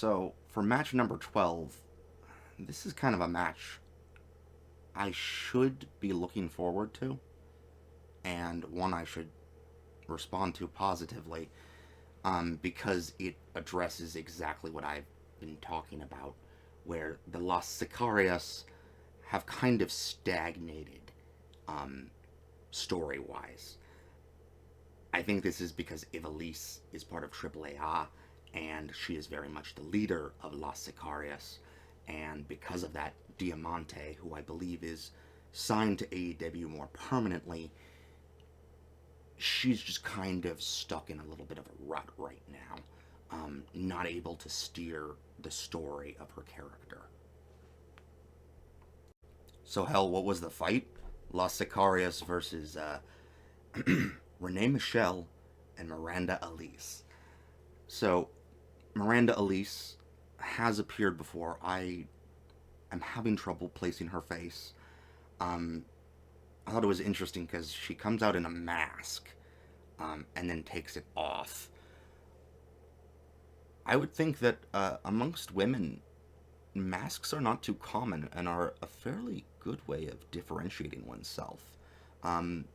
So, for match number 12, this is kind of a match I should be looking forward to, and one I should respond to positively, because it addresses exactly what I've been talking about, where the Los Sicarios have kind of stagnated um, story wise. I think this is because Ivelisse is part of AAA, and she is very much the leader of Los Sicarios. And because of that, Diamante, who I believe is signed to AEW more permanently, she's just kind of stuck in a little bit of a rut right now, not able to steer the story of her character. So, hell, what was the fight? Los Sicarios versus Renee Michelle and Miranda Elise. So, Miranda Elise has appeared before. I am having trouble placing her face. Um, I thought it was interesting because she comes out in a mask, and then takes it off. I would think that amongst women, masks are not too common and are a fairly good way of differentiating oneself. Um,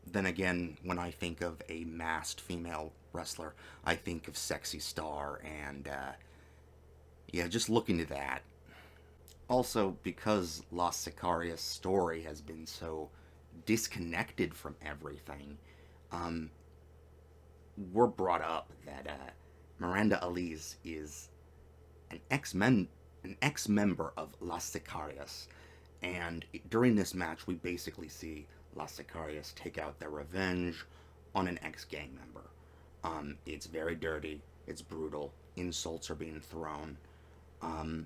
then again, when I think of a masked female wrestler, I think of Sexy Star, and yeah, just look into that. Also, because Las Sicarias' story has been so disconnected from everything, um, we're brought up that Miranda Elise is an ex member of Las Sicarias, and during this match, we basically see Las Sicarias take out their revenge on an ex gang member. It's very dirty. It's brutal. Insults are being thrown. Um,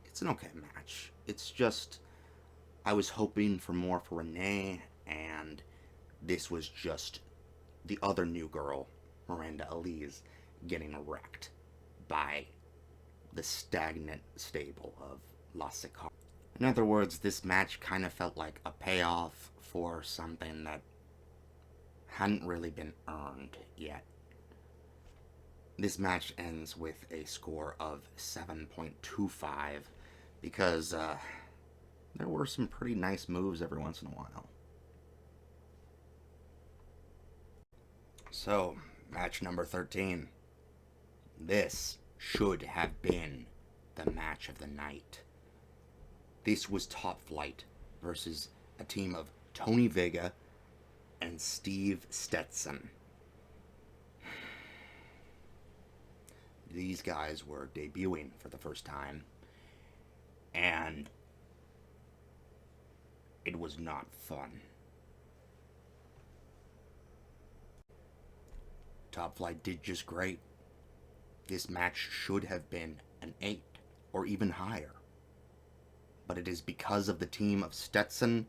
it's an okay match. It's just I was hoping for more for Renee, and this was just the other new girl, Miranda Elise, getting wrecked by the stagnant stable of Las Sicarias. In other words, this match kind of felt like a payoff for something that hadn't really been earned yet. This match ends with a score of 7.25 because there were some pretty nice moves every once in a while. So, match number 13. This should have been the match of the night. This was Top Flight versus a team of Tony Vega and Steve Stetson. These guys were debuting for the first time, and it was not fun. Top Flight did just great. This match should have been an 8 or even higher. But it is because of the team of Stetson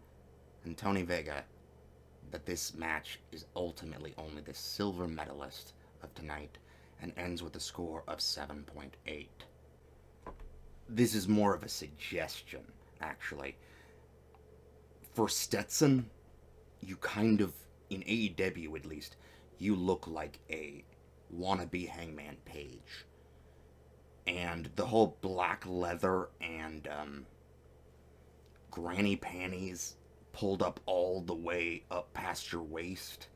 and Tony Vega that this match is ultimately only the silver medalist of tonight and ends with a score of 7.8. This is more of a suggestion, actually. For Stetson, you kind of, in AEW at least, you look like a wannabe Hangman Page. And the whole black leather and granny panties pulled up all the way up past your waist,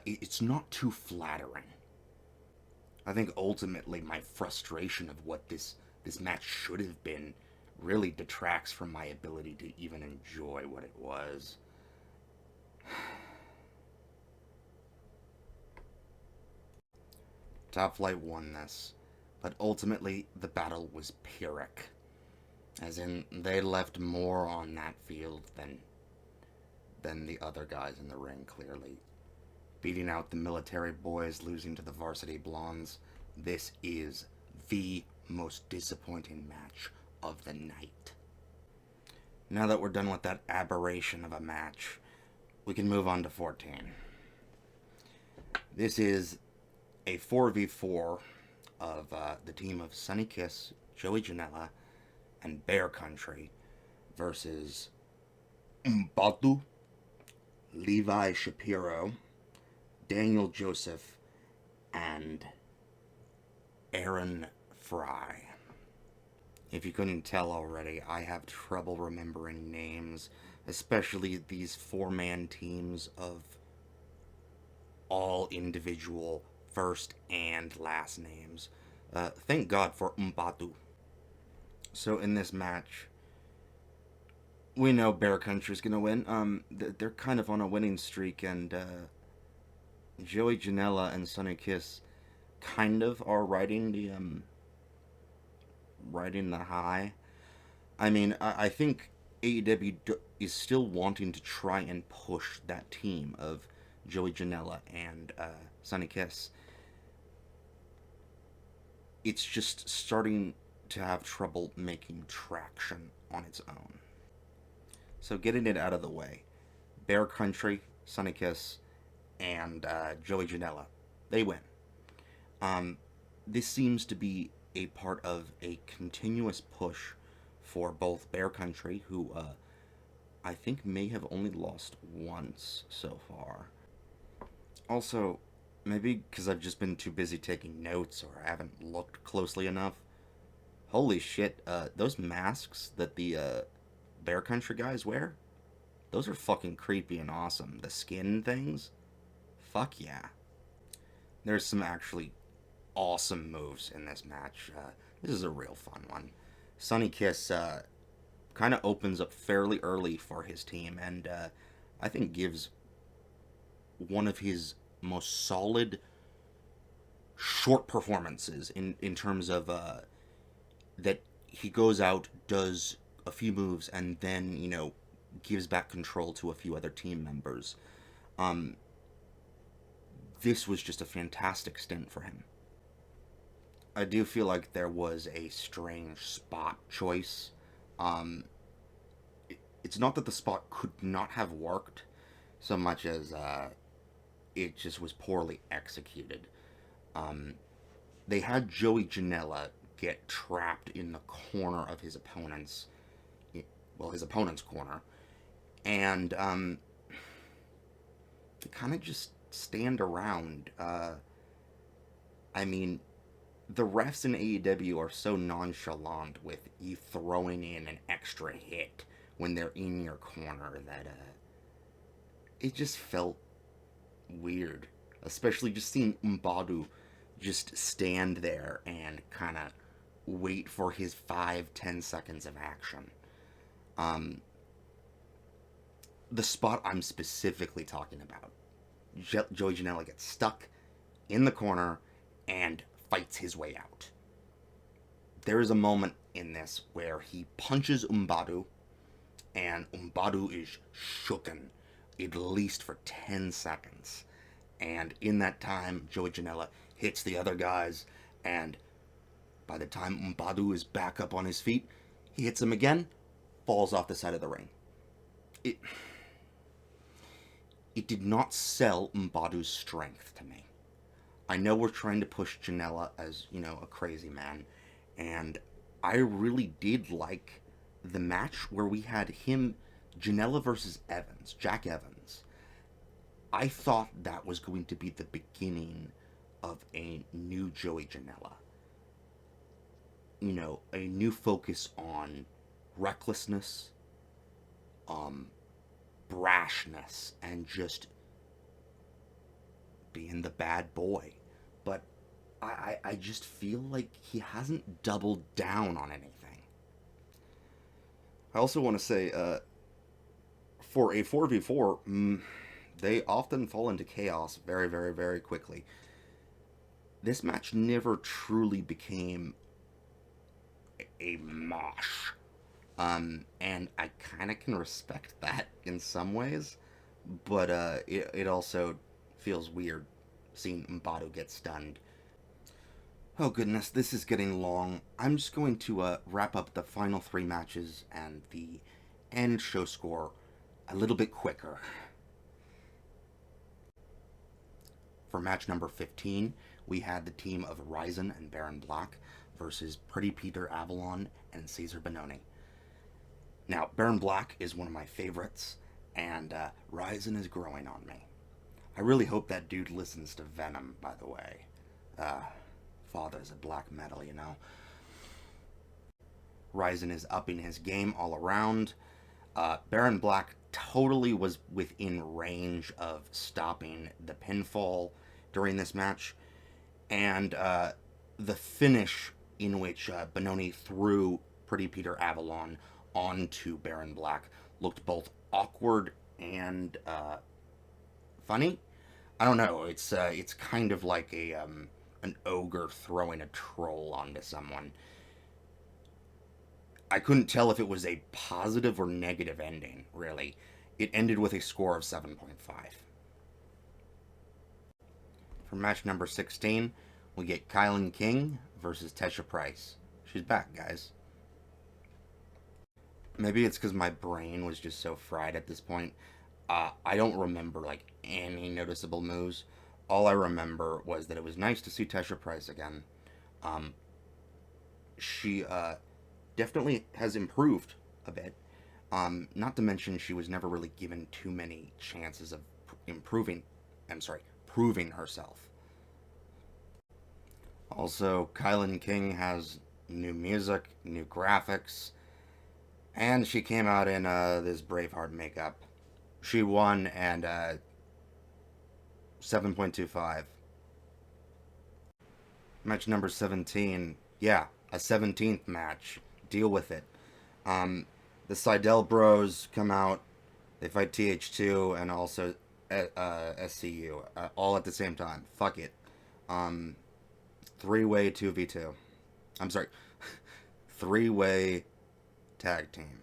it's not too flattering. I think ultimately my frustration of what this match should have been really detracts from my ability to even enjoy what it was. Top Flight won this, but ultimately the battle was Pyrrhic. As in, they left more on that field than the other guys in the ring, clearly. Beating out the military boys, losing to the varsity blondes. This is the most disappointing match of the night. Now that we're done with that aberration of a match, we can move on to 14. This is a 4v4 of the team of Sunny Kiss, Joey Janela, and Bear Country versus Mbatu, Levi Shapiro, Daniel Joseph, and Aaron Fry. If you couldn't tell already, I have trouble remembering names, especially these four-man teams of all individual first and last names. Thank God for Umbatu. So in this match, we know Bear Country's gonna win. They're kind of on a winning streak, and Joey Janela and Sonny Kiss kind of are riding the high. I mean, I think AEW is still wanting to try and push that team of Joey Janela and Sonny Kiss. It's just starting to have trouble making traction on its own. So getting it out of the way, Bear Country, Sonny Kiss, and Joey Janela, they win. Um, this seems to be a part of a continuous push for both Bear Country, who I think may have only lost once so far. Also, maybe because I've just been too busy taking notes or I haven't looked closely enough. Holy shit, those masks that the Bear Country guys wear, those are fucking creepy and awesome. The skin things, fuck yeah. There's some actually awesome moves in this match. This is a real fun one. Sonny Kiss kind of opens up fairly early for his team, and I think gives one of his most solid short performances in terms of that he goes out, does a few moves, and then gives back control to a few other team members. Um, this was just a fantastic stint for him. I do feel like there was a strange spot choice. Um, it's not that the spot could not have worked, so much as it just was poorly executed. Um, they had Joey Janela get trapped in the corner of his opponent's corner, and they kind of just stand around. I mean, the refs in AEW are so nonchalant with you throwing in an extra hit when they're in your corner that it just felt weird. Especially just seeing Umbadu just stand there and kind of wait for his 5-10 seconds of action. The spot I'm specifically talking about, Joey Janela gets stuck in the corner and fights his way out. There is a moment in this where he punches Umbadu, and Umbadu is shooken at least for 10 seconds. And in that time, Joey Janela hits the other guys, and by the time Umbadu is back up on his feet, he hits him again, falls off the side of the ring. It did not sell Umbadu's strength to me. I know we're trying to push Janela as, a crazy man, and I really did like the match where we had him, Janela versus Evans, Jack Evans. I thought that was going to be the beginning of a new Joey Janela. A new focus on recklessness, brashness, and just being the bad boy. But I just feel like he hasn't doubled down on anything. I also want to say, for a 4v4, they often fall into chaos very, very, very quickly. This match never truly became a mosh. And I kind of can respect that in some ways, but it also feels weird seeing Umbadu get stunned. Oh goodness, this is getting long. I'm just going to wrap up the final 3 matches and the end show score a little bit quicker. For match number 15, we had the team of Ryzen and Baron Black versus Pretty Peter Avalon and Caesar Bononi. Now, Baron Black is one of my favorites, and Ryzen is growing on me. I really hope that dude listens to Venom, by the way. fathers of black metal, you know. Ryzen is upping his game all around. Baron Black totally was within range of stopping the pinfall during this match. And the finish in which Benoni threw Pretty Peter Avalon onto Baron Black looked both awkward and funny. I don't know. It's kind of like a an ogre throwing a troll onto someone. I couldn't tell if it was a positive or negative ending, really. It ended with a score of 7.5. For match number 16, we get Kylan King versus Tesha Price. She's back, guys. Maybe it's because my brain was just so fried at this point. I don't remember like any noticeable moves. All I remember was that it was nice to see Tesha Price again. Um, she definitely has improved a bit. Not to mention she was never really given too many chances of improving. I'm sorry, proving herself. Also, Kylan King has new music, new graphics, and she came out in this Braveheart makeup. She won and 7.25. Match number 17. Yeah, a 17th match. Deal with it. Um, the Seidel Bros come out. They fight TH2 and also SCU all at the same time. Fuck it. Um, three-way 2v2. I'm sorry. Three-way tag team.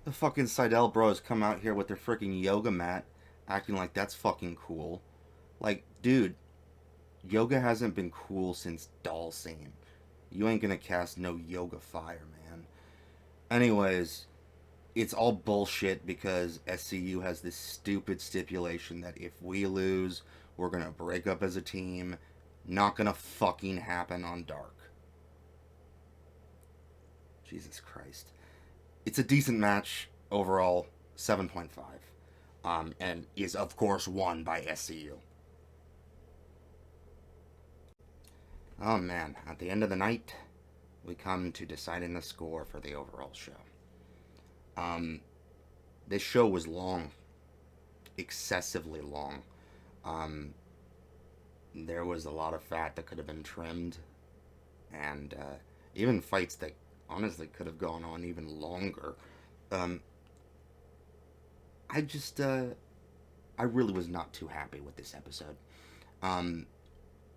The fucking Seidel Bros come out here with their freaking yoga mat, acting like that's fucking cool. Like, dude, yoga hasn't been cool since Doll Scene. You ain't gonna cast no yoga fire, man. Anyways, it's all bullshit because SCU has this stupid stipulation that if we lose, we're gonna break up as a team. Not gonna fucking happen on Dark. Jesus Christ. It's a decent match overall, 7.5. And is, of course, won by SCU. Oh man, at the end of the night, we come to deciding the score for the overall show. Um, this show was long, excessively long. Um, there was a lot of fat that could have been trimmed, and even fights that honestly could have gone on even longer. Um, I just, I really was not too happy with this episode. Um,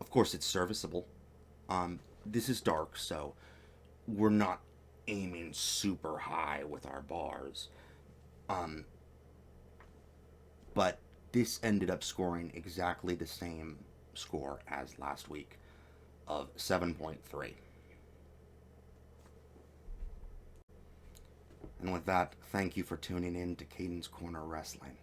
of course, it's serviceable. This is Dark, so we're not aiming super high with our bars. Um, but this ended up scoring exactly the same score as last week of 7.3. And with that, thank you for tuning in to Kaden's Corner Wrestling.